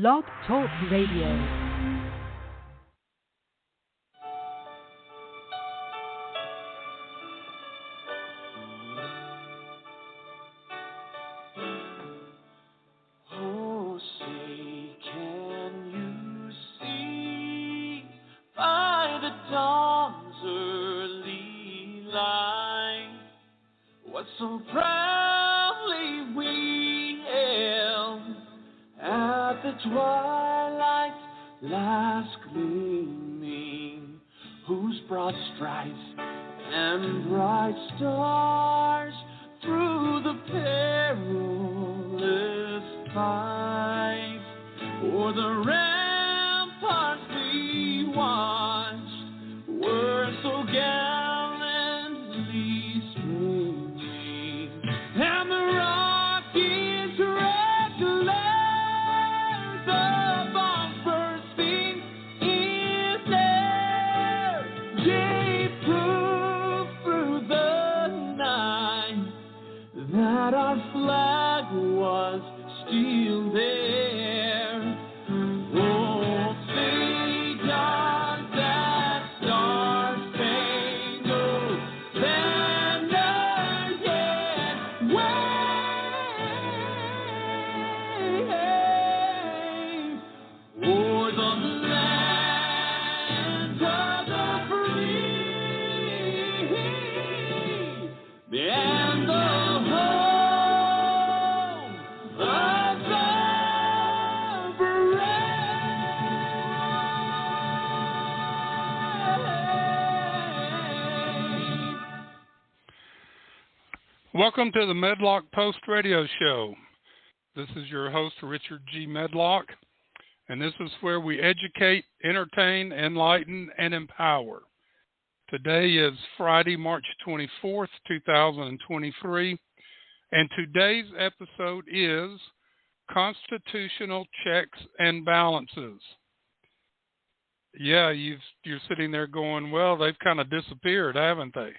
Blog Talk Radio. So proudly we hailed at the twilight's last gleaming, whose broad stripes and bright stars through the perilous fight o'er the ramparts we watched were so gallantly streaming. And the rocket's red glares above bursting in air gave proof through the night that our flag was still there. Oh, say does that star-spangled banner yet wave o'er the land of the free and the home of the brave. Welcome to the Medlock Post Radio Show. This is your host, Richard G. Medlock, and this is where we educate, entertain, enlighten, and empower. Today is Friday, March 24th, 2023, and today's episode is Constitutional Checks and Balances. Yeah, you're sitting there going, well, they've kind of disappeared, haven't they?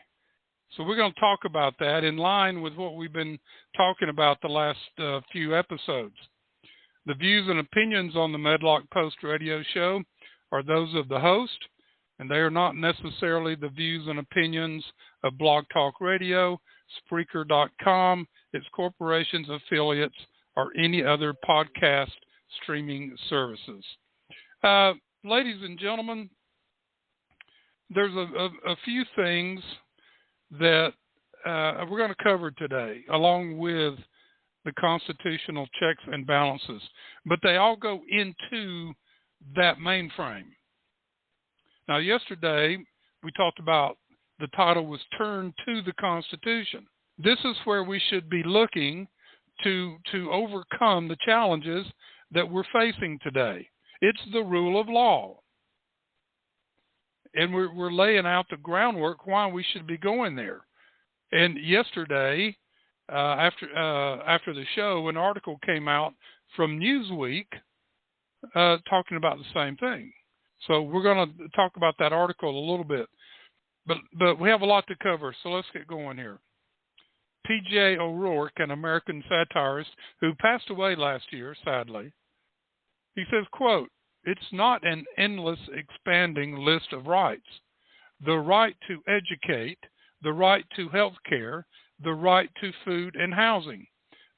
So we're going to talk about that in line with what we've been talking about the last few episodes. The views and opinions on the Medlock Post Radio Show are those of the host, and they are not necessarily the views and opinions of Blog Talk Radio, Spreaker.com, its corporations, affiliates, or any other podcast streaming services. Ladies and gentlemen, there's a few things that we're going to cover today, along with the constitutional checks and balances. But they all go into that mainframe. Now, yesterday, we talked about the title was Turn to the Constitution. This is where we should be looking to overcome the challenges that we're facing today. It's the rule of law. And we're laying out the groundwork why we should be going there. And yesterday, after the show, an article came out from Newsweek talking about the same thing. So we're going to talk about that article a little bit. But we have a lot to cover, so let's get going here. P.J. O'Rourke, an American satirist who passed away last year, sadly, he says, quote, "It's not an endless expanding list of rights. The right to educate, the right to health care, the right to food and housing.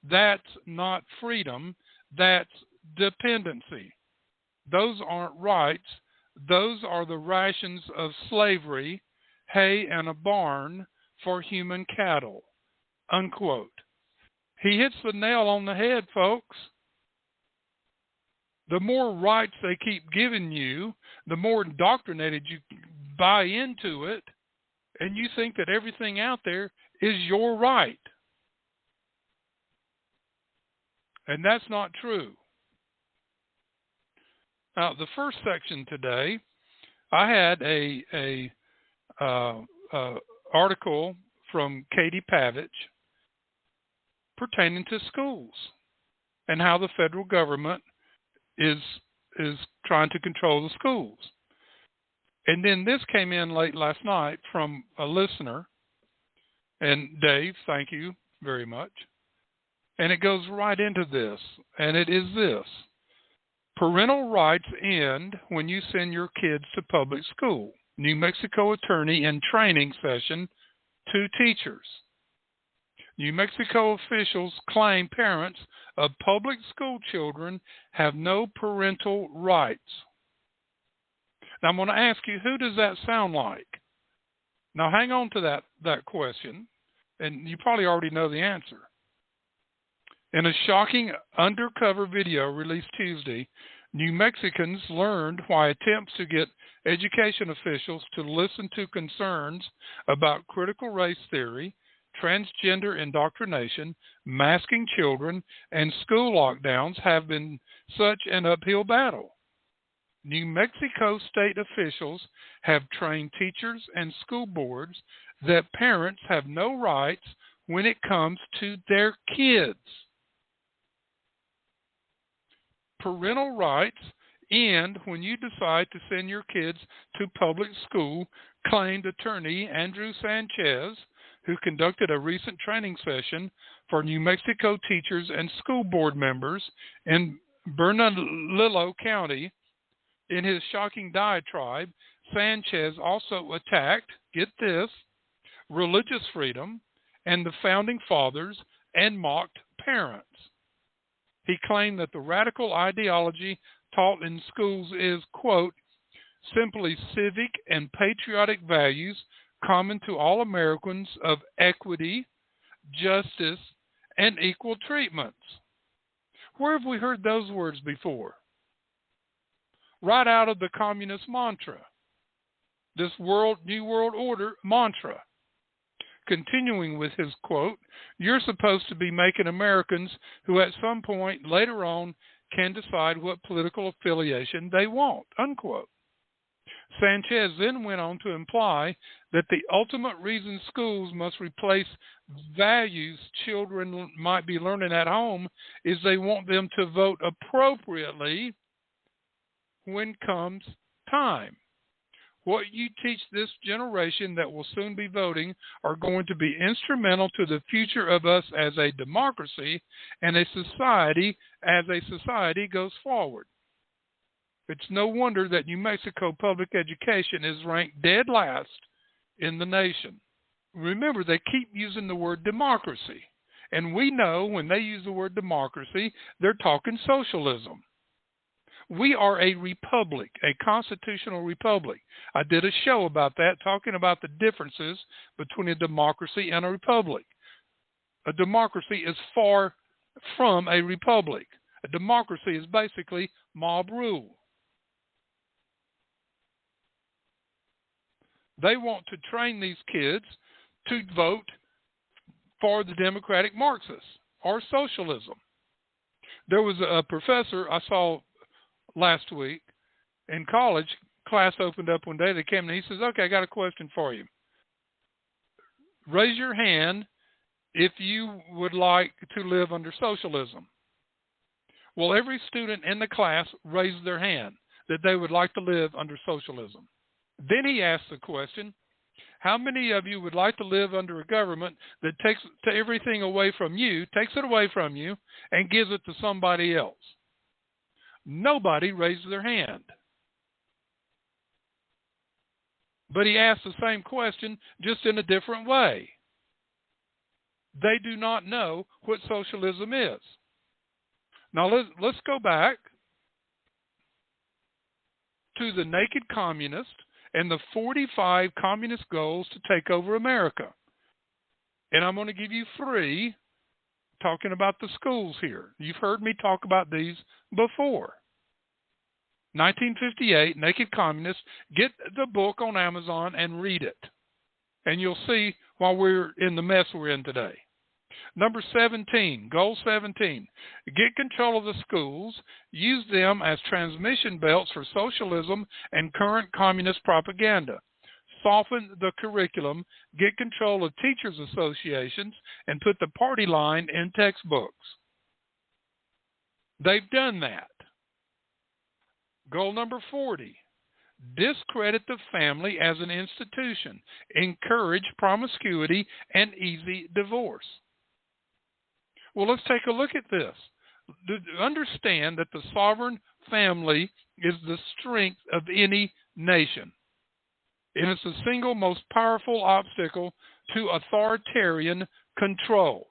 That's not freedom, that's dependency. Those aren't rights, those are the rations of slavery, hay and a barn for human cattle." Unquote. He hits the nail on the head, folks. The more rights they keep giving you, the more indoctrinated you buy into it, and you think that everything out there is your right. And that's not true. Now, the first section today, I had a article from Katie Pavich pertaining to schools and how the federal government is trying to control the schools. And then this came in late last night from a listener. And Dave, thank you very much. And it goes right into this. And it is this. Parental rights end when you send your kids to public school. New Mexico attorney in training session to teachers. New Mexico officials claim parents of public school children have no parental rights. Now, I'm going to ask you, who does that sound like? Now, hang on to that question, and you probably already know the answer. In a shocking undercover video released Tuesday, New Mexicans learned why attempts to get education officials to listen to concerns about critical race theory, transgender indoctrination, masking children, and school lockdowns have been such an uphill battle. New Mexico state officials have trained teachers and school boards that parents have no rights when it comes to their kids. Parental rights end when you decide to send your kids to public school, claimed attorney Andrew Sanchez, who conducted a recent training session for New Mexico teachers and school board members in Bernalillo County. In his shocking diatribe, Sanchez also attacked, get this, religious freedom and the founding fathers and mocked parents. He claimed that the radical ideology taught in schools is, quote, simply civic and patriotic values common to all Americans of equity, justice, and equal treatments. Where have we heard those words before? Right out of the communist mantra, this New World Order mantra. Continuing with his quote, you're supposed to be making Americans who at some point later on can decide what political affiliation they want, unquote. Sanchez then went on to imply that the ultimate reason schools must replace values children might be learning at home is they want them to vote appropriately when comes time. What you teach this generation that will soon be voting are going to be instrumental to the future of us as a democracy and a society as a society goes forward. It's no wonder that New Mexico public education is ranked dead last in the nation. Remember, they keep using the word democracy. And we know when they use the word democracy, they're talking socialism. We are a republic, a constitutional republic. I did a show about that, talking about the differences between a democracy and a republic. A democracy is far from a republic. A democracy is basically mob rule. They want to train these kids to vote for the democratic Marxists or socialism. There was a professor I saw last week in college. Class opened up one day. They came and he says, okay, I got a question for you. Raise your hand if you would like to live under socialism. Well, every student in the class raised their hand that they would like to live under socialism. Then he asked the question, how many of you would like to live under a government that takes everything away from you, takes it away from you, and gives it to somebody else? Nobody raised their hand. But he asked the same question just in a different way. They do not know what socialism is. Now let's go back to the naked communist and the 45 communist goals to take over America. And I'm going to give you 3, talking about the schools here. You've heard me talk about these before. 1958, Naked Communists. Get the book on Amazon and read it. And you'll see why we're in the mess we're in today. Number 17, goal 17, get control of the schools, use them as transmission belts for socialism and current communist propaganda. Soften the curriculum, get control of teachers' associations, and put the party line in textbooks. They've done that. Goal number 40, discredit the family as an institution, encourage promiscuity and easy divorce. Well, let's take a look at this. Understand that the sovereign family is the strength of any nation. And it's the single most powerful obstacle to authoritarian control.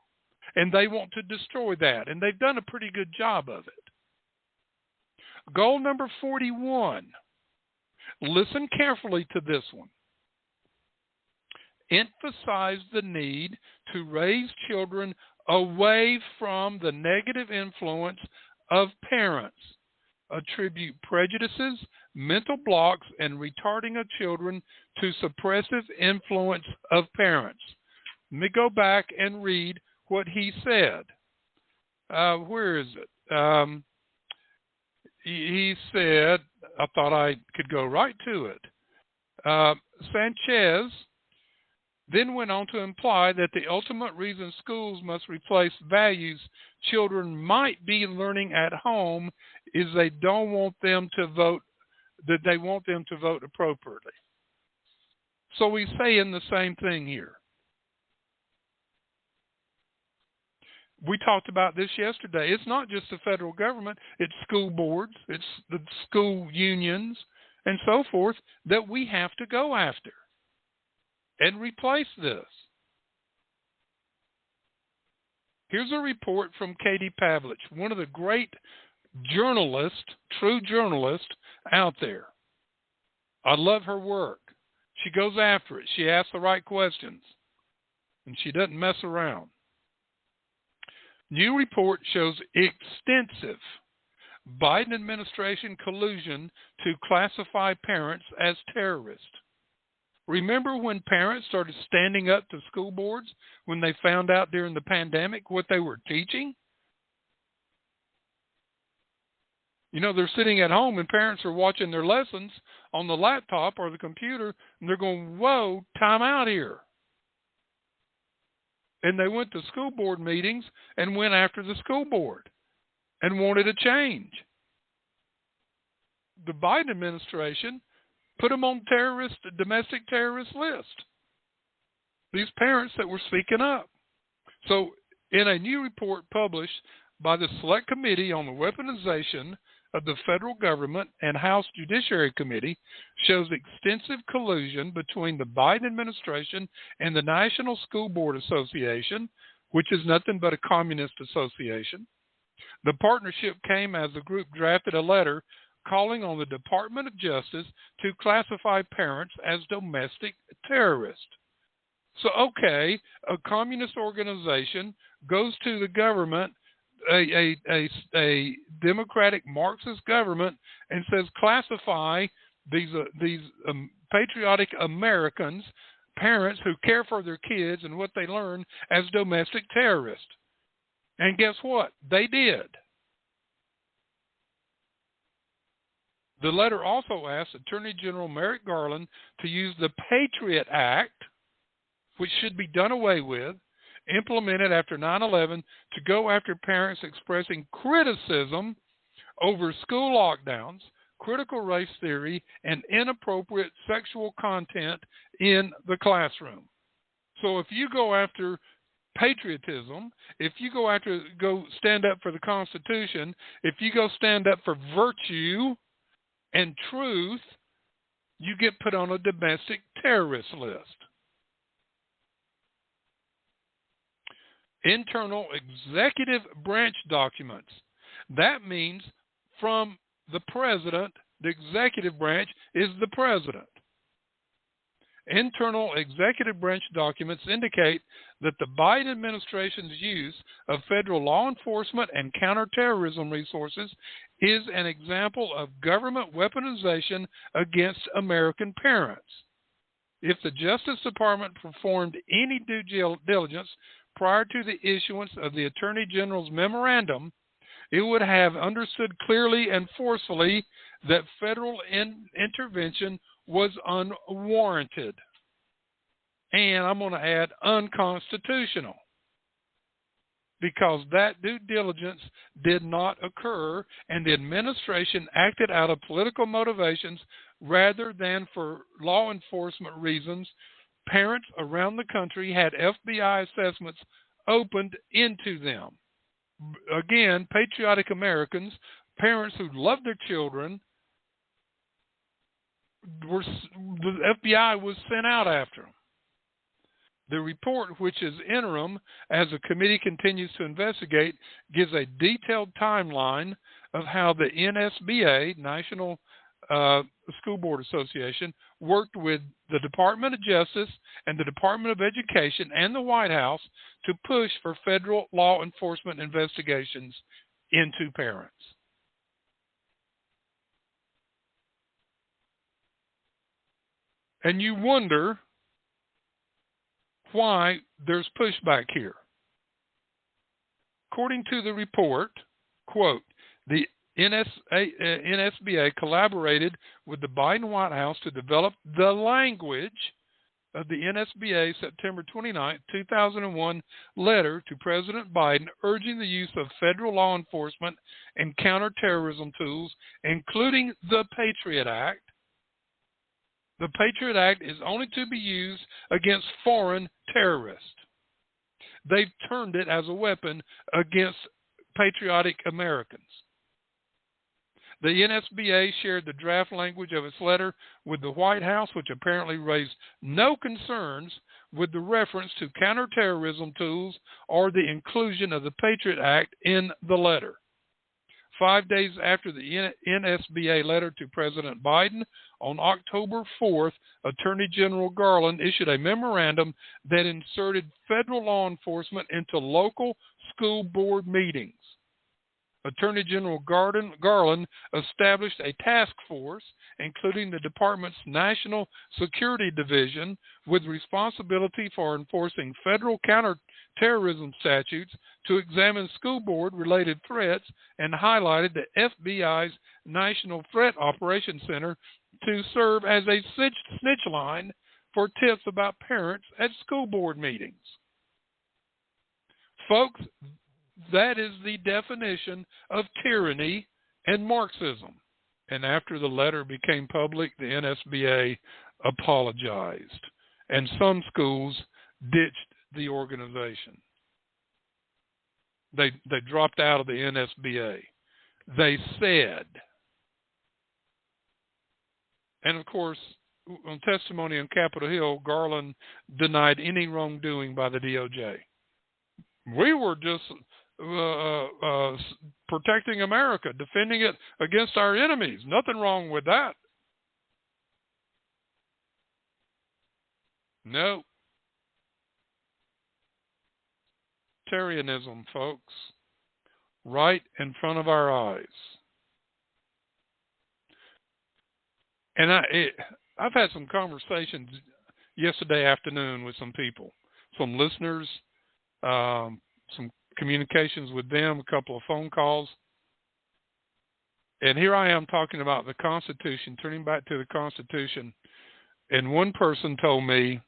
And they want to destroy that. And they've done a pretty good job of it. Goal number 41. Listen carefully to this one. Emphasize the need to raise children away from the negative influence of parents. Attribute prejudices, mental blocks, and retarding of children to suppressive influence of parents. Let me go back and read what he said. Where is it? He said, I thought I could go right to it. Sanchez then went on to imply that the ultimate reason schools must replace values children might be learning at home is they don't want them to vote, that they want them to vote appropriately. So he's saying the same thing here. We talked about this yesterday. It's not just the federal government, it's school boards, it's the school unions, and so forth that we have to go after and replace this. Here's a report from Katie Pavlich, one of the great journalists, true journalists out there. I love her work. She goes after it. She asks the right questions, and she doesn't mess around. New report shows extensive Biden administration collusion to classify parents as terrorists. Remember when parents started standing up to school boards when they found out during the pandemic what they were teaching? You know, they're sitting at home and parents are watching their lessons on the laptop or the computer, and they're going, whoa, time out here. And they went to school board meetings and went after the school board and wanted a change. The Biden administration put them on domestic terrorist list. These parents that were speaking up. So in a new report published by the Select Committee on the Weaponization of the Federal Government and House Judiciary Committee, shows extensive collusion between the Biden administration and the National School Board Association, which is nothing but a communist association. The partnership came as the group drafted a letter calling on the Department of Justice to classify parents as domestic terrorists. So, okay, a communist organization goes to the government, a democratic Marxist government, and says classify these patriotic Americans, parents who care for their kids and what they learn, as domestic terrorists. And guess what? They did. The letter also asked Attorney General Merrick Garland to use the Patriot Act, which should be done away with, implemented after 9/11, to go after parents expressing criticism over school lockdowns, critical race theory, and inappropriate sexual content in the classroom. So if you go after patriotism, if you go stand up for the Constitution, if you go stand up for virtue and truth, you get put on a domestic terrorist list. Internal executive branch documents. That means from the president, the executive branch is the president. Internal executive branch documents indicate that the Biden administration's use of federal law enforcement and counterterrorism resources is an example of government weaponization against American parents. If the Justice Department performed any due diligence prior to the issuance of the Attorney General's memorandum, it would have understood clearly and forcefully that federal intervention was unwarranted. And I'm going to add unconstitutional, because that due diligence did not occur, and the administration acted out of political motivations rather than for law enforcement reasons. Parents around the country had FBI assessments opened into them. Again, patriotic Americans parents who loved their children, the FBI was sent out after them. The report, which is interim as the committee continues to investigate, gives a detailed timeline of how the NSBA, National School Board Association, worked with the Department of Justice and the Department of Education and the White House to push for federal law enforcement investigations into parents. And you wonder why there's pushback here. According to the report, quote, the NSBA collaborated with the Biden White House to develop the language of the NSBA September 29, 2001 letter to President Biden urging the use of federal law enforcement and counterterrorism tools, including the Patriot Act. The Patriot Act is only to be used against foreign terrorists. They've turned it as a weapon against patriotic Americans. The NSBA shared the draft language of its letter with the White House, which apparently raised no concerns with the reference to counterterrorism tools or the inclusion of the Patriot Act in the letter. 5 days after the NSBA letter to President Biden, on October 4th, Attorney General Garland issued a memorandum that inserted federal law enforcement into local school board meetings. Attorney General Garland established a task force, including the department's National Security Division, with responsibility for enforcing federal counterterrorism statutes, to examine school board-related threats, and highlighted the FBI's National Threat Operations Center to serve as a snitch line for tips about parents at school board meetings. Folks, that is the definition of tyranny and Marxism. And after the letter became public, the NSBA apologized, and some schools ditched the organization. They dropped out of the NSBA. They said, and of course, on testimony on Capitol Hill, Garland denied any wrongdoing by the DOJ. We were just protecting America, defending it against our enemies. Nothing wrong with that. No. Tarianism, folks, right in front of our eyes. And I've had some conversations yesterday afternoon with some people, some listeners, some communications with them, a couple of phone calls. And here I am talking about the Constitution, turning back to the Constitution. And one person told me,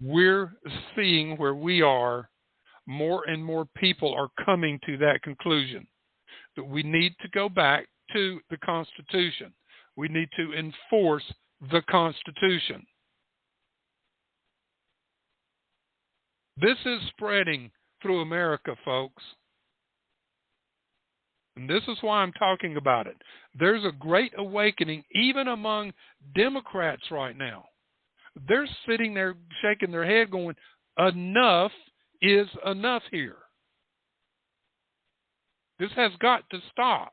we're seeing where we are, more and more people are coming to that conclusion, that we need to go back to the Constitution. We need to enforce the Constitution. This is spreading through America, folks. And this is why I'm talking about it. There's a great awakening even among Democrats right now. They're sitting there shaking their head going, enough is enough here. This has got to stop.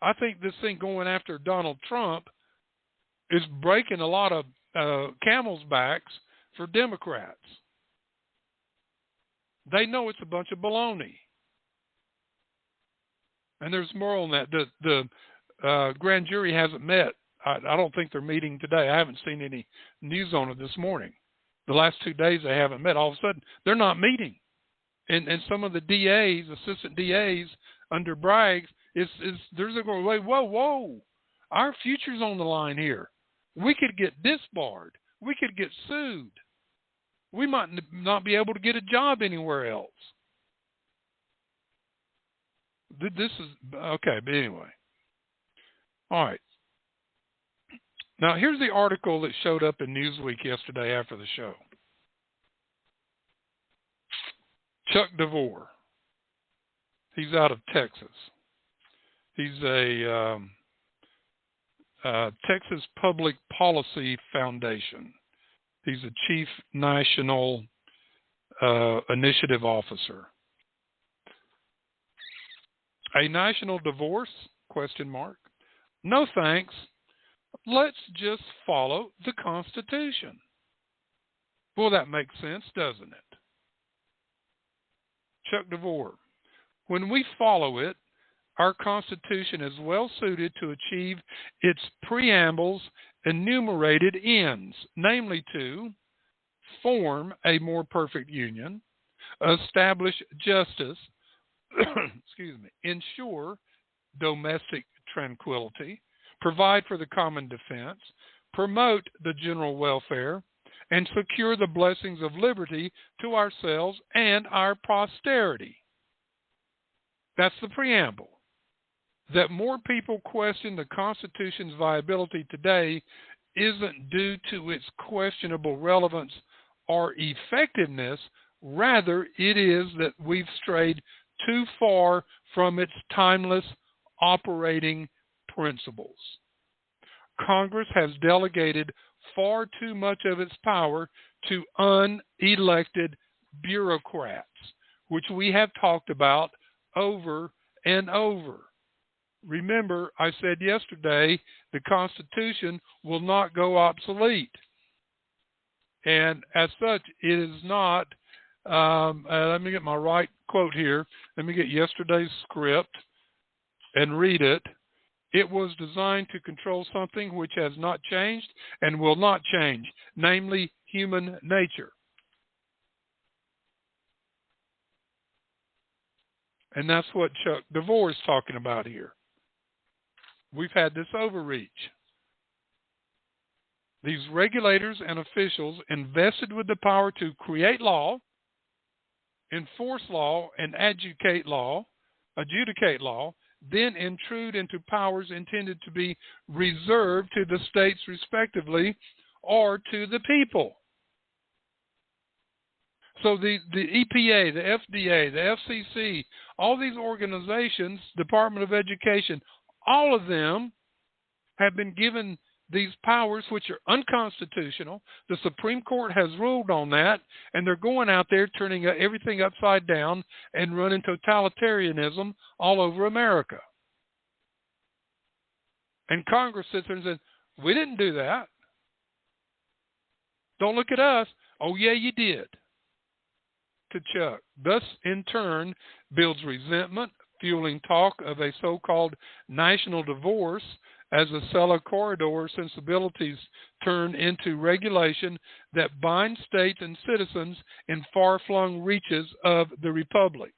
I think this thing going after Donald Trump is breaking a lot of camel's backs for Democrats. They know it's a bunch of baloney. And there's more on that. The grand jury hasn't met. I don't think they're meeting today. I haven't seen any news on it this morning. The last 2 days they haven't met. All of a sudden, they're not meeting. And some of the DAs, assistant DAs under Bragg, they're going, wait, whoa. Our future's on the line here. We could get disbarred. We could get sued. We might not be able to get a job anywhere else. This is, okay, but anyway. All right. Now, here's the article that showed up in Newsweek yesterday after the show. Chuck DeVore. He's out of Texas. He's a Texas Public Policy Foundation. He's a Chief National Initiative Officer. A national divorce? Question mark. No thanks. Let's just follow the Constitution. Well, that makes sense, doesn't it? Chuck DeVore. When we follow it, our Constitution is well suited to achieve its preamble's enumerated ends, namely to form a more perfect union, establish justice, ensure domestic tranquility, provide for the common defense, promote the general welfare, and secure the blessings of liberty to ourselves and our posterity. That's the preamble. That more people question the Constitution's viability today isn't due to its questionable relevance or effectiveness. Rather, it is that we've strayed too far from its timeless operating principles. Congress has delegated far too much of its power to unelected bureaucrats, which we have talked about over and over. Remember, I said yesterday, the Constitution will not go obsolete. And as such, it is not, let me get my right quote here. Let me get yesterday's script and read it. It was designed to control something which has not changed and will not change, namely human nature. And that's what Chuck DeVore is talking about here. We've had this overreach. These regulators and officials invested with the power to create law, enforce law, and adjudicate law, then intrude into powers intended to be reserved to the states respectively or to the people. So the EPA, the FDA, the FCC, all these organizations, Department of Education, all of them have been given these powers which are unconstitutional. The Supreme Court has ruled on that, and they're going out there turning everything upside down and running totalitarianism all over America. And Congress sits there and says, we didn't do that. Don't look at us. Oh, yeah, you did. To Chuck. Thus, in turn, builds resentment, fueling talk of a so-called national divorce as the Sella corridor sensibilities turn into regulation that binds states and citizens in far-flung reaches of the Republic.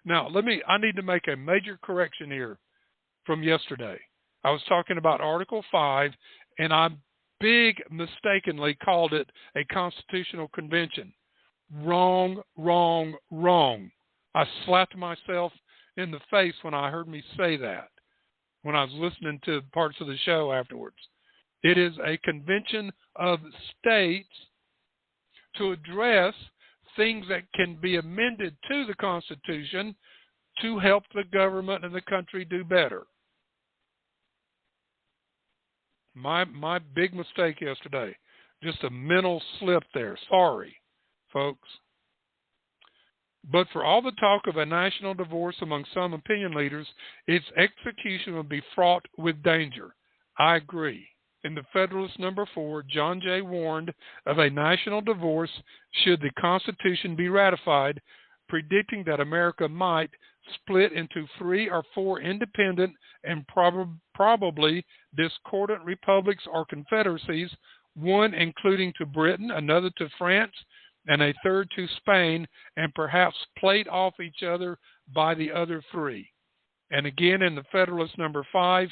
Now, I need to make a major correction here from yesterday. I was talking about Article 5, and I mistakenly called it a constitutional convention. Wrong, wrong, wrong. I slapped myself in the face when I heard me say that, when I was listening to parts of the show afterwards. It is a convention of states to address things that can be amended to the Constitution to help the government and the country do better. My big mistake yesterday. Just a mental slip there. Sorry, folks. But for all the talk of a national divorce among some opinion leaders, its execution would be fraught with danger. I agree. In the Federalist No. 4, John Jay warned of a national divorce should the Constitution be ratified, predicting that America might split into 3 or 4 independent and probably discordant republics or confederacies, one including to Britain, another to France, and a third to Spain, and perhaps played off each other by the other 3. And again in the Federalist No. 5,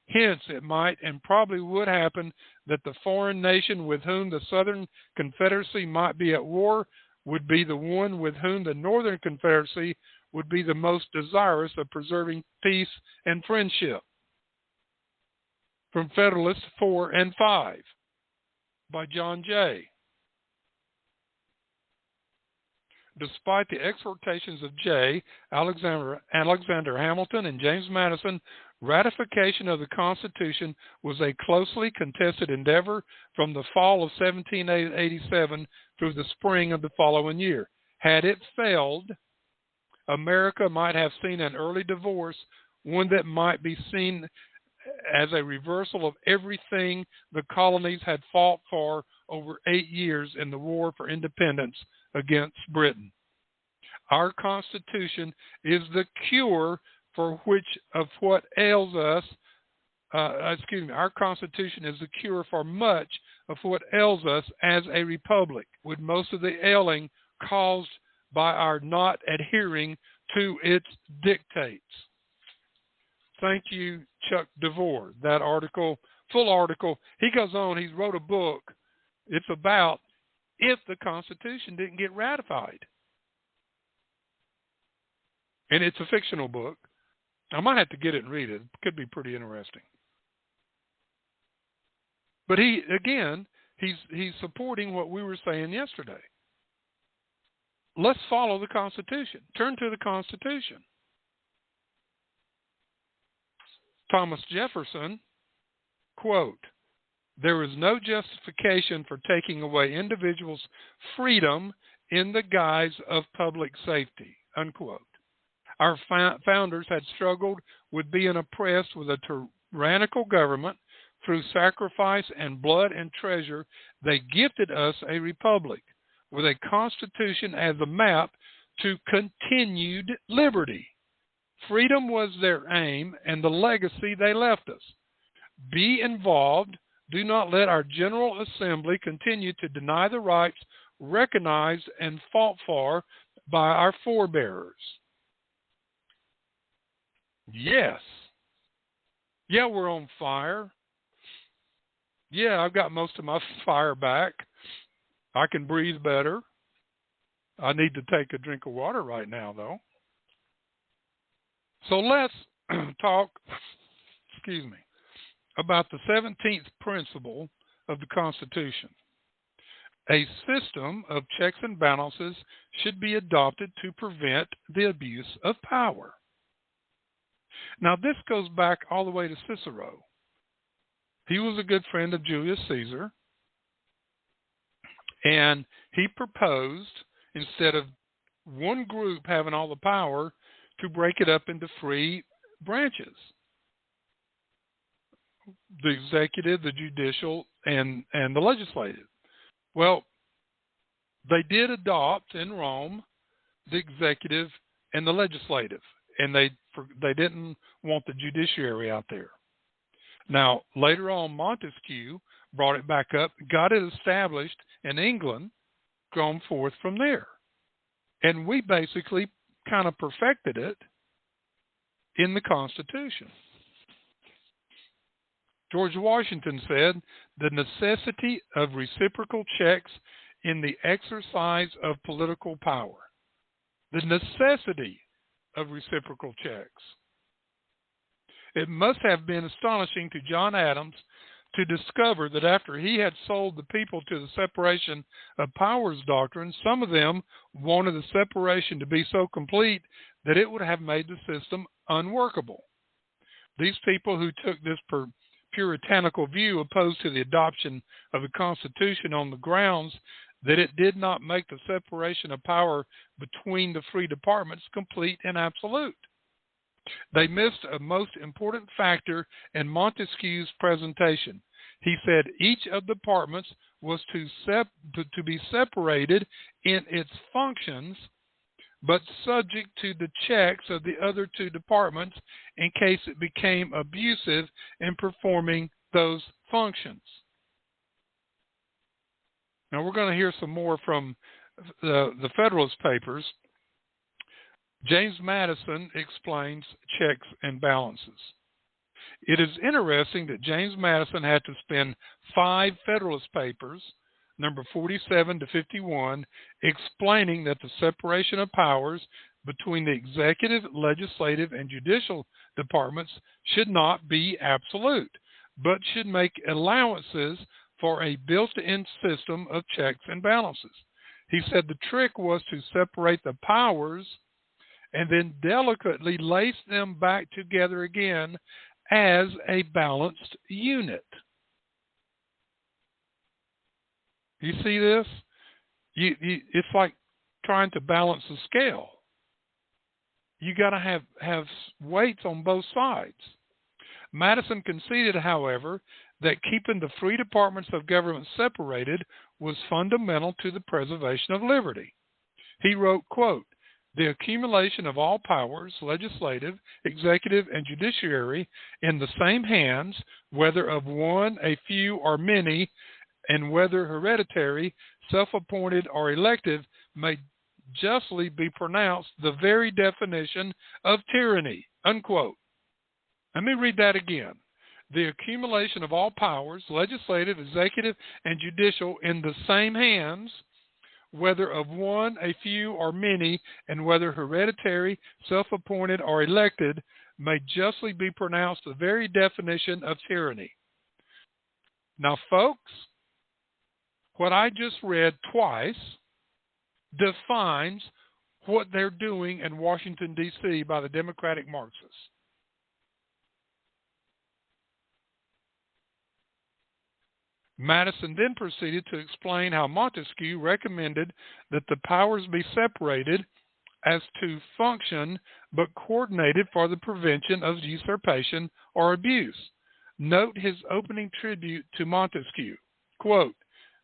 hence it might and probably would happen that the foreign nation with whom the Southern Confederacy might be at war would be the one with whom the Northern Confederacy would be the most desirous of preserving peace and friendship. From Federalists 4 and 5 by John Jay. despite the exhortations of J. Alexander Hamilton and James Madison, ratification of the Constitution was a closely contested endeavor from the fall of 1787 through the spring of the following year. Had it failed, America might have seen an early divorce, one that might be seen as a reversal of everything the colonies had fought for over 8 years in the war for independence against Britain. Our Constitution is the cure for what ails us. Our Constitution is the cure for much of what ails us as a republic, with most of the ailing caused by our not adhering to its dictates. Thank you, Chuck DeVore. That article, full article, he goes on, he wrote a book. It's about if the Constitution didn't get ratified. And it's a fictional book. I might have to get it and read it. It could be pretty interesting. But he's supporting what we were saying yesterday. Let's follow the Constitution. Turn to the Constitution. Thomas Jefferson, quote, "There is no justification for taking away individuals' freedom in the guise of public safety," unquote. Our founders had struggled with being oppressed with a tyrannical government. Through sacrifice and blood and treasure, they gifted us a republic with a constitution as a map to continued liberty. Freedom was their aim and the legacy they left us. Be involved. Do not let our General Assembly continue to deny the rights recognized and fought for by our forebears. Yes. Yeah, we're on fire. Yeah, I've got most of my fire back. I can breathe better. I need to take a drink of water right now, though. So let's talk, about the 17th principle of the Constitution. A system of checks and balances should be adopted to prevent the abuse of power. Now, this goes back all the way to Cicero. He was a good friend of Julius Caesar, and he proposed, instead of one group having all the power, to break it up into 3 branches: the executive, the judicial, and the legislative. Well, they did adopt in Rome the executive and the legislative, and they didn't want the judiciary out there. Now, later on, Montesquieu brought it back up, got it established in England, gone forth from there. And we basically kind of perfected it in the Constitution. George Washington said, "The necessity of reciprocal checks in the exercise of political power." The necessity of reciprocal checks. It must have been astonishing to John Adams to discover that after he had sold the people to the separation of powers doctrine, some of them wanted the separation to be so complete that it would have made the system unworkable. These people who took this puritanical view opposed to the adoption of the Constitution on the grounds that it did not make the separation of power between the 3 departments complete and absolute. They missed a most important factor in Montesquieu's presentation. He said each of the departments was to be separated in its functions, but subject to the checks of the other 2 departments in case it became abusive in performing those functions. Now, we're going to hear some more from the Federalist Papers. James Madison explains checks and balances. It is interesting that James Madison had to spend 5 Federalist Papers, number 47 to 51, explaining that the separation of powers between the executive, legislative, and judicial departments should not be absolute, but should make allowances for a built-in system of checks and balances. He said the trick was to separate the powers and then delicately lace them back together again as a balanced unit. You see this? It's like trying to balance a scale. You got to have weights on both sides. Madison conceded, however, that keeping the three departments of government separated was fundamental to the preservation of liberty. He wrote, quote, "The accumulation of all powers, legislative, executive, and judiciary, in the same hands, whether of one, a few, or many, and whether hereditary, self-appointed, or elective, may justly be pronounced the very definition of tyranny," unquote. Let me read that again. The accumulation of all powers, legislative, executive, and judicial, in the same hands, whether of one, a few, or many, and whether hereditary, self-appointed, or elected, may justly be pronounced the very definition of tyranny. Now, folks, what I just read twice defines what they're doing in Washington, D.C. by the Democratic Marxists. Madison then proceeded to explain how Montesquieu recommended that the powers be separated as to function but coordinated for the prevention of usurpation or abuse. Note his opening tribute to Montesquieu. Quote,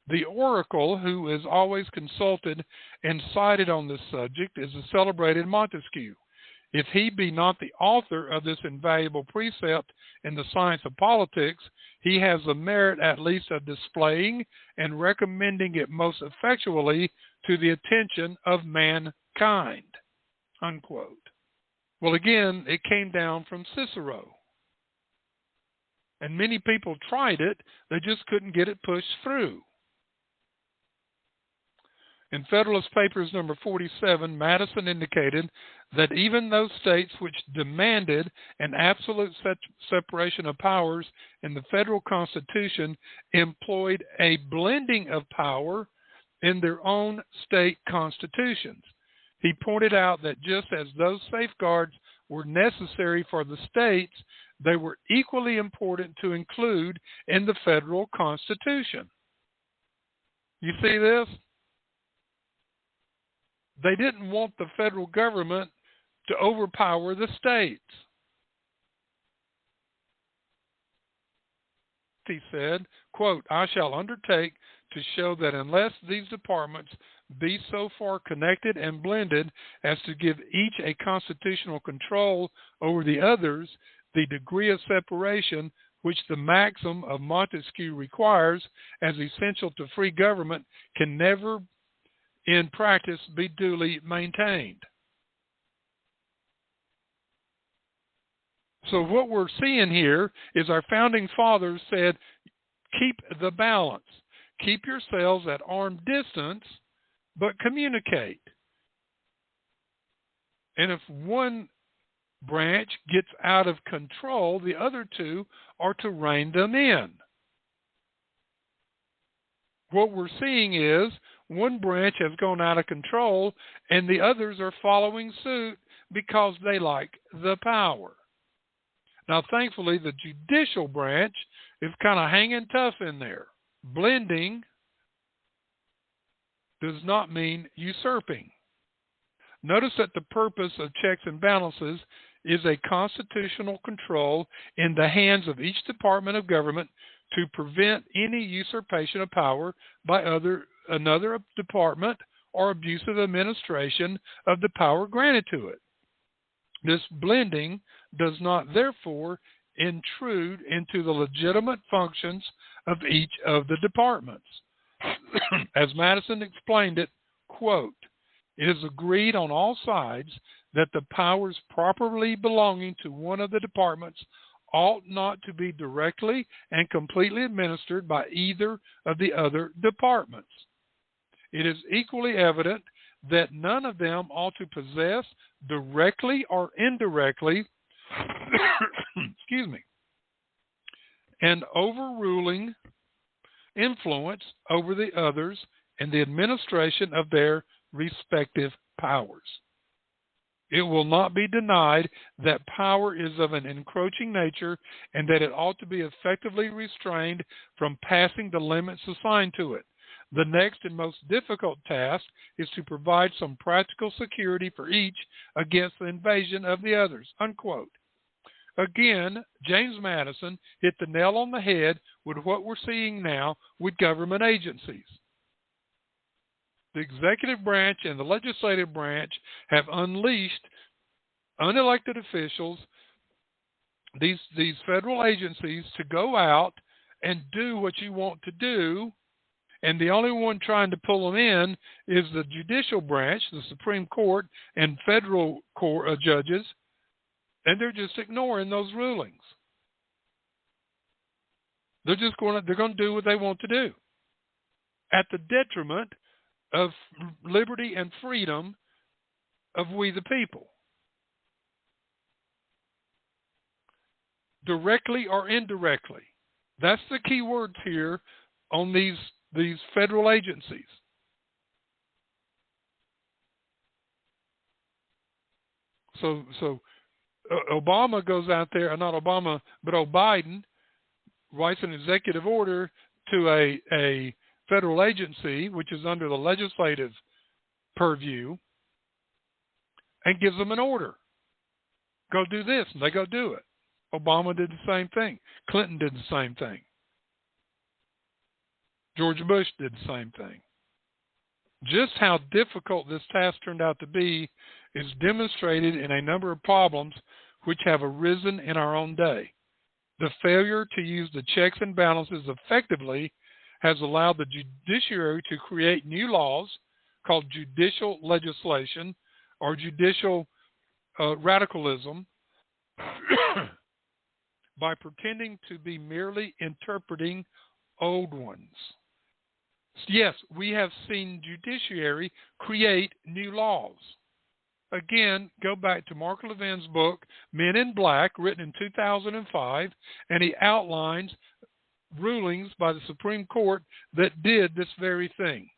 "The oracle who is always consulted and cited on this subject is the celebrated Montesquieu. If he be not the author of this invaluable precept in the science of politics, he has the merit at least of displaying and recommending it most effectually to the attention of mankind," unquote. Well, again, it came down from Cicero. And many people tried it, they just couldn't get it pushed through. In Federalist Papers number 47, Madison indicated that even those states which demanded an absolute separation of powers in the federal Constitution employed a blending of power in their own state constitutions. He pointed out that just as those safeguards were necessary for the states, they were equally important to include in the federal Constitution. You see this? They didn't want the federal government to overpower the states. He said, quote, "I shall undertake to show that unless these departments be so far connected and blended as to give each a constitutional control over the others, the degree of separation which the maxim of Montesquieu requires as essential to free government can never in practice be duly maintained." So what we're seeing here is our founding fathers said, keep the balance. Keep yourselves at arm's distance, but communicate. And if one branch gets out of control, the other two are to rein them in. What we're seeing is one branch has gone out of control and the others are following suit because they like the power. Now, thankfully, the judicial branch is kind of hanging tough in there. Blending does not mean usurping. Notice that the purpose of checks and balances is a constitutional control in the hands of each department of government to prevent any usurpation of power by another department or abusive administration of the power granted to it. This blending does not, therefore, intrude into the legitimate functions of each of the departments. As Madison explained it, quote, "It is agreed on all sides that the powers properly belonging to one of the departments ought not to be directly and completely administered by either of the other departments. It is equally evident that none of them ought to possess, directly or indirectly, excuse me, an overruling influence over the others and the administration of their respective powers. It will not be denied that power is of an encroaching nature and that it ought to be effectively restrained from passing the limits assigned to it. The next and most difficult task is to provide some practical security for each against the invasion of the others." Unquote. Again, James Madison hit the nail on the head with what we're seeing now with government agencies. The executive branch and the legislative branch have unleashed unelected officials, these federal agencies, to go out and do what you want to do, and the only one trying to pull them in is the judicial branch, the Supreme Court, and federal court judges, and they're just ignoring those rulings. They're going to do what they want to do, at the detriment of liberty and freedom of we the people. Directly or indirectly. That's the key words here on these federal agencies. So Obama goes out there, not Obama, but Biden writes an executive order to a federal agency, which is under the legislative purview, and gives them an order. Go do this, and they go do it. Obama did the same thing. Clinton did the same thing. George Bush did the same thing. Just how difficult this task turned out to be is demonstrated in a number of problems which have arisen in our own day. The failure to use the checks and balances effectively has allowed the judiciary to create new laws called judicial legislation or judicial radicalism by pretending to be merely interpreting old ones. Yes, we have seen judiciary create new laws. Again, go back to Mark Levin's book, Men in Black, written in 2005, and he outlines rulings by the Supreme Court that did this very thing.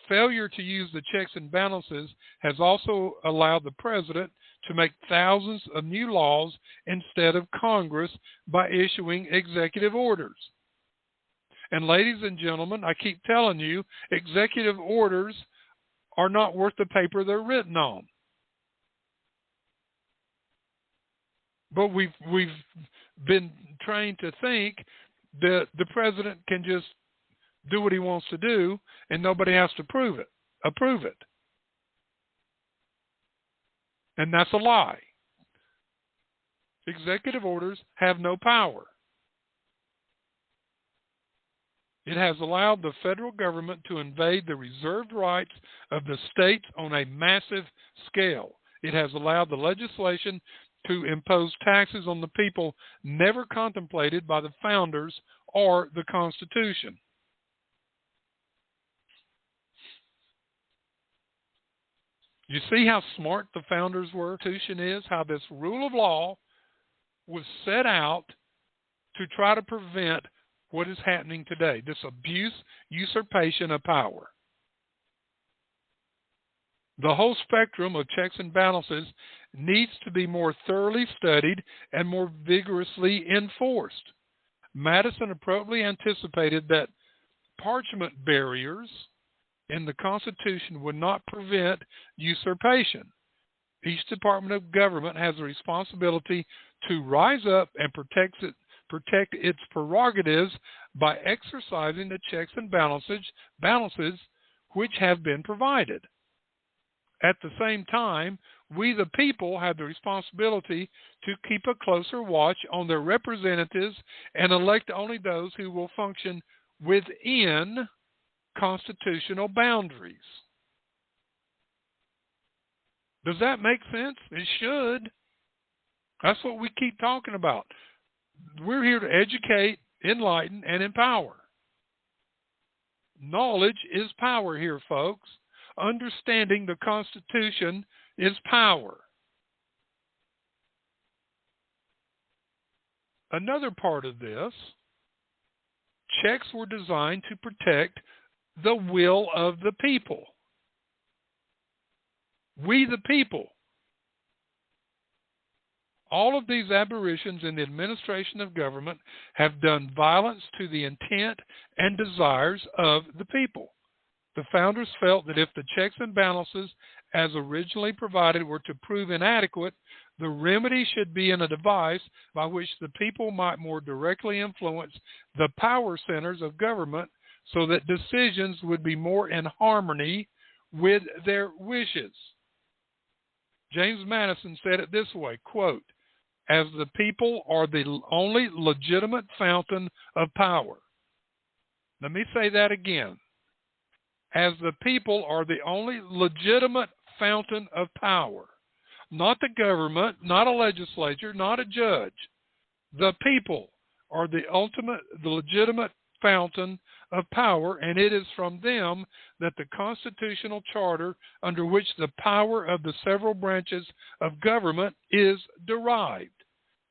Failure to use the checks and balances has also allowed the president to make thousands of new laws instead of Congress by issuing executive orders. And ladies and gentlemen, I keep telling you, executive orders are not worth the paper they're written on. But we've been trained to think that the president can just do what he wants to do and nobody has to approve it. And that's a lie. Executive orders have no power. It has allowed the federal government to invade the reserved rights of the states on a massive scale. It has allowed the legislation to impose taxes on the people never contemplated by the founders or the Constitution. You see how smart the founders were? The Constitution is how this rule of law was set out to try to prevent what is happening today, this abuse, usurpation of power. The whole spectrum of checks and balances needs to be more thoroughly studied and more vigorously enforced. Madison appropriately anticipated that parchment barriers in the Constitution would not prevent usurpation. Each department of government has a responsibility to rise up and protect its prerogatives by exercising the checks and balances which have been provided. At the same time, we the people have the responsibility to keep a closer watch on their representatives and elect only those who will function within constitutional boundaries. Does that make sense? It should. That's what we keep talking about. We're here to educate, enlighten, and empower. Knowledge is power here, folks. Understanding the Constitution is power. Another part of this, checks were designed to protect the will of the people. We the people. All of these aberrations in the administration of government have done violence to the intent and desires of the people. The founders felt that if the checks and balances as originally provided were to prove inadequate, the remedy should be in a device by which the people might more directly influence the power centers of government so that decisions would be more in harmony with their wishes. James Madison said it this way, quote, "As the people are the only legitimate fountain of power." Let me say that again. As the people are the only legitimate fountain of power. Not the government, not a legislature, not a judge. The people are the legitimate fountain of power, and it is from them that the constitutional charter under which the power of the several branches of government is derived.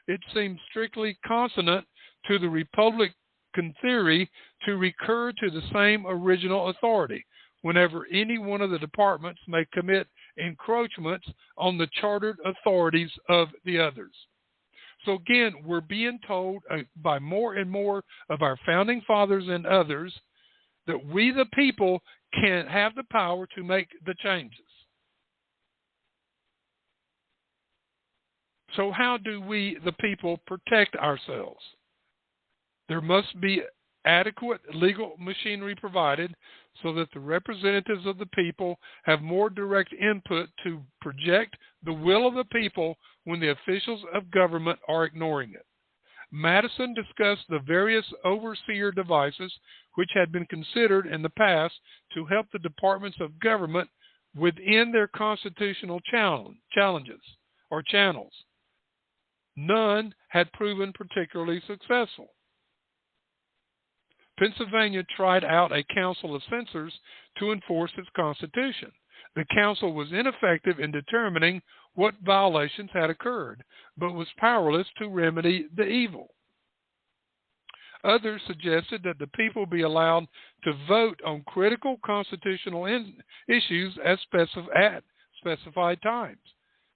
It seems strictly consonant to the Republican theory to recur to the same original authority whenever any one of the departments may commit encroachments on the chartered authorities of the others. So again, we're being told by more and more of our founding fathers and others that we the people can have the power to make the changes. So how do we the people protect ourselves? There must be adequate legal machinery provided so that the representatives of the people have more direct input to project the will of the people when the officials of government are ignoring it. Madison discussed the various overseer devices which had been considered in the past to help the departments of government within their constitutional challenges or channels. None had proven particularly successful. Pennsylvania tried out a council of censors to enforce its constitution. The council was ineffective in determining what violations had occurred, but was powerless to remedy the evil. Others suggested that the people be allowed to vote on critical constitutional issues at specified times.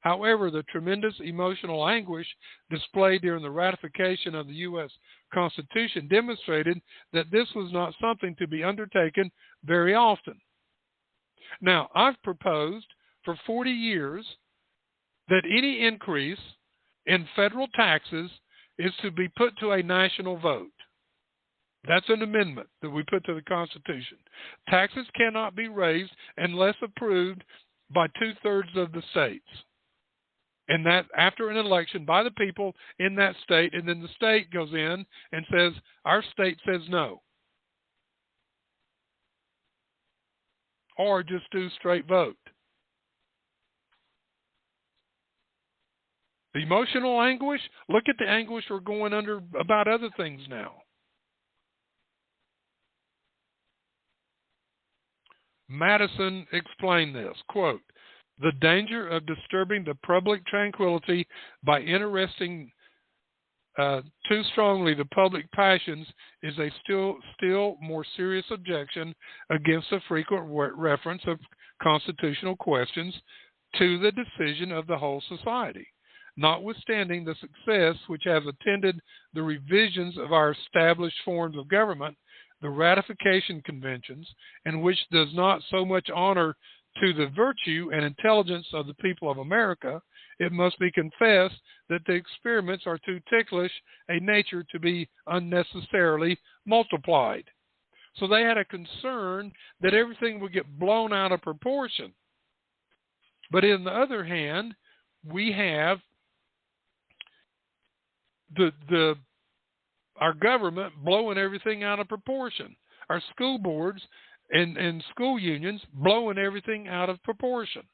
However, the tremendous emotional anguish displayed during the ratification of the U.S. Constitution demonstrated that this was not something to be undertaken very often. Now, I've proposed for 40 years that any increase in federal taxes is to be put to a national vote. That's an amendment that we put to the Constitution. Taxes cannot be raised unless approved by 2/3 of the states. And that after an election by the people in that state, and then the state goes in and says, our state says no. Or just do straight vote. The emotional anguish, look at the anguish we're going under about other things now. Madison explained this, quote, "The danger of disturbing the public tranquility by interesting too strongly the public passions is a still more serious objection against the frequent reference of constitutional questions to the decision of the whole society. Notwithstanding the success which has attended the revisions of our established forms of government, the ratification conventions, and which does not so much honor to the virtue and intelligence of the people of America, it must be confessed that the experiments are too ticklish a nature to be unnecessarily multiplied." So they had a concern that everything would get blown out of proportion. But on the other hand, we have our government blowing everything out of proportion. Our school boards and school unions blowing everything out of proportion.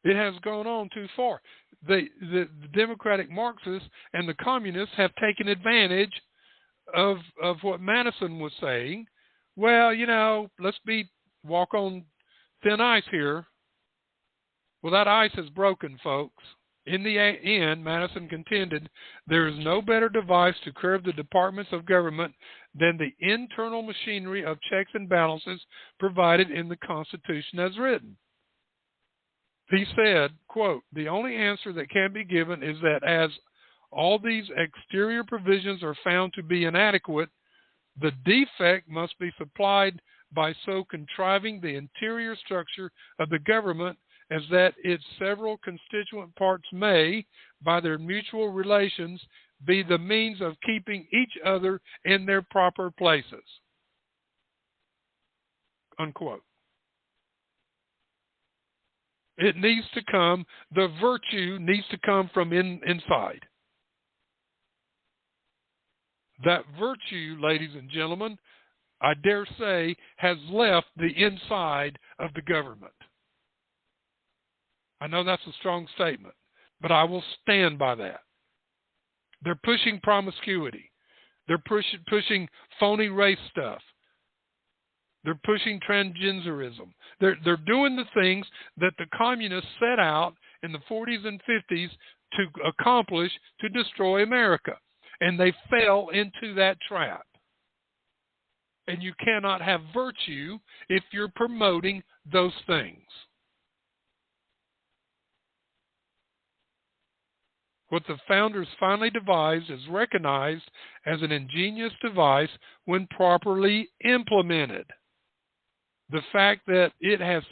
It has gone on too far. The Democratic Marxists and the Communists have taken advantage of what Madison was saying. Well, let's walk on thin ice here. Well, that ice is broken, folks. In the end, Madison contended, there is no better device to curb the departments of government than the internal machinery of checks and balances provided in the Constitution as written. He said, quote, the only answer that can be given is that as all these exterior provisions are found to be inadequate, the defect must be supplied by so contriving the interior structure of the government as that its several constituent parts may, by their mutual relations, be the means of keeping each other in their proper places. Unquote. It needs to come, the virtue needs to come from inside. That virtue, ladies and gentlemen, I dare say, has left the inside of the government. I know that's a strong statement, but I will stand by that. They're pushing promiscuity. They're pushing phony race stuff. They're pushing transgenderism. They're doing the things that the communists set out in the 40s and 50s to accomplish to destroy America. And they fell into that trap. And you cannot have virtue if you're promoting those things. What the founders finally devised is recognized as an ingenious device when properly implemented. The fact that it has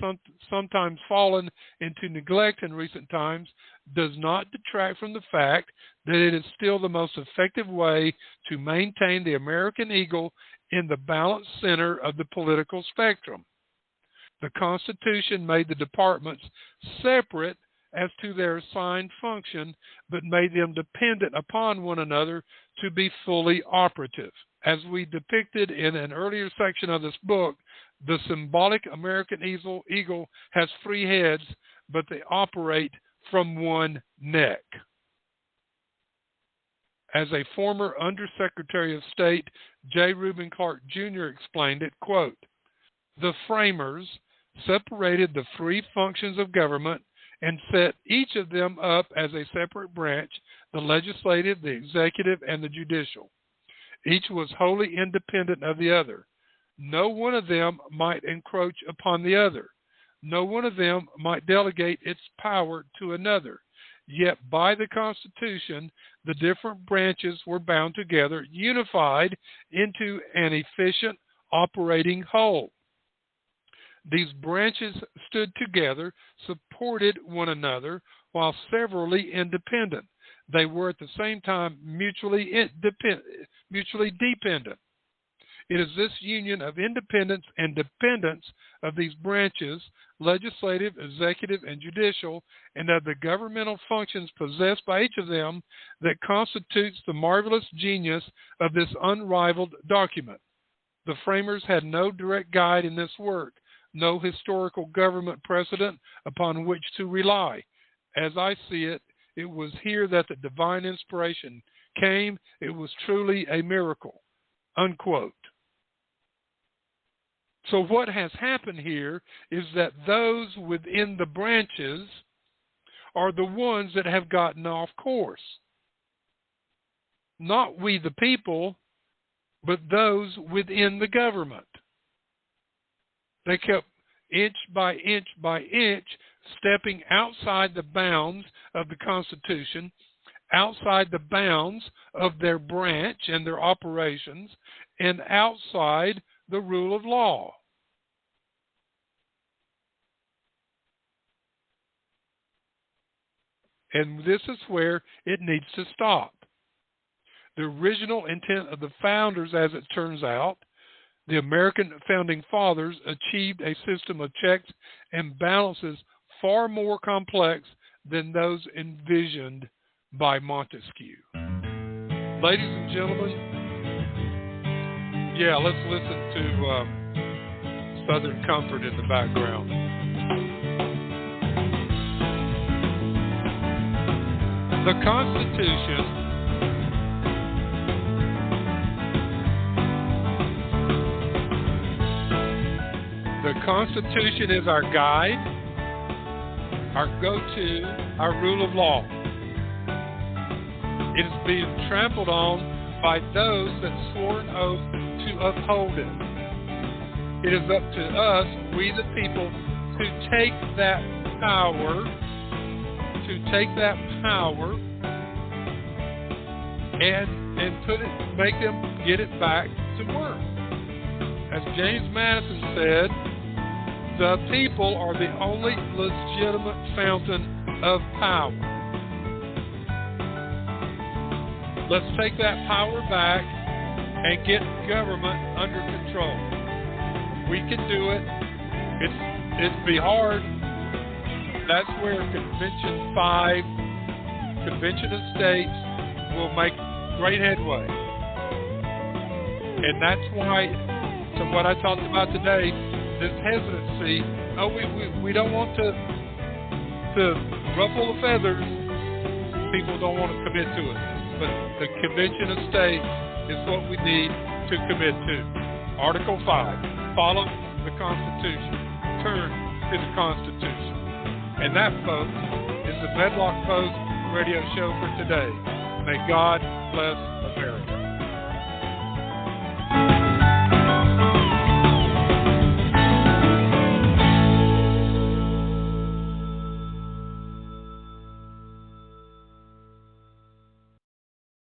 sometimes fallen into neglect in recent times does not detract from the fact that it is still the most effective way to maintain the American eagle in the balanced center of the political spectrum. The Constitution made the departments separate as to their assigned function, but made them dependent upon one another to be fully operative. As we depicted in an earlier section of this book, the symbolic American eagle has 3 heads, but they operate from one neck. As a former Undersecretary of State, J. Reuben Clark Jr. explained it, quote, the framers separated the 3 functions of government and set each of them up as a separate branch, the legislative, the executive, and the judicial. Each was wholly independent of the other. No one of them might encroach upon the other. No one of them might delegate its power to another. Yet by the Constitution, the different branches were bound together, unified into an efficient operating whole. These branches stood together, supported one another, while severally independent. They were at the same time mutually dependent. It is this union of independence and dependence of these branches, legislative, executive, and judicial, and of the governmental functions possessed by each of them, that constitutes the marvelous genius of this unrivaled document. The framers had no direct guide in this work, no historical government precedent upon which to rely. As I see it, it was here that the divine inspiration came. It was truly a miracle. Unquote. So what has happened here is that those within the branches are the ones that have gotten off course. Not we the people, but those within the government. They kept inch by inch by inch stepping outside the bounds of the Constitution, outside the bounds of their branch and their operations, and outside the rule of law. And this is where it needs to stop. The original intent of the founders, as it turns out, the American founding fathers achieved a system of checks and balances far more complex than those envisioned by Montesquieu. Ladies and gentlemen, let's listen to Southern Comfort in the background. The Constitution is our guide, our go-to, our rule of law. It is being trampled on by those that swore an oath to uphold it. It is up to us, we the people, to take that power, and put it, make them get it back to work. As James Madison said, the people are the only legitimate fountain of power. Let's take that power back and get government under control. We can do it. It'd be hard. That's where Convention 5, Convention of States, will make great headway. And that's why, to what I talked about today, this hesitancy. Oh, we don't want to ruffle the feathers. People don't want to commit to it. But the Convention of States is what we need to commit to. Article 5, follow the Constitution. Turn to the Constitution. And that, folks, is the Medlock Post radio show for today. May God bless America.